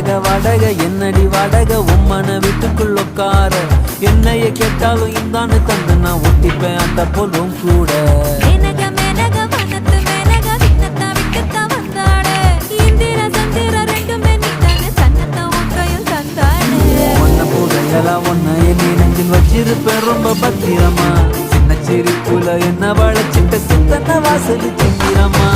வாடகை என்னடி வாடகை உம்மன வீட்டுக்குள்ள உட்கார என்னைய கேட்டாலும் இந்தான்னு தந்து நான் ஒட்டிப்பேன் அந்த போலும் கூட ஒன்ன எண்ணி நெஞ்சில் வச்சிருப்பேன் ரொம்ப பத்திரமா சின்ன சிரிப்புல என்ன வளைச்சிட்ட சித்தன வாசல் சித்திரமா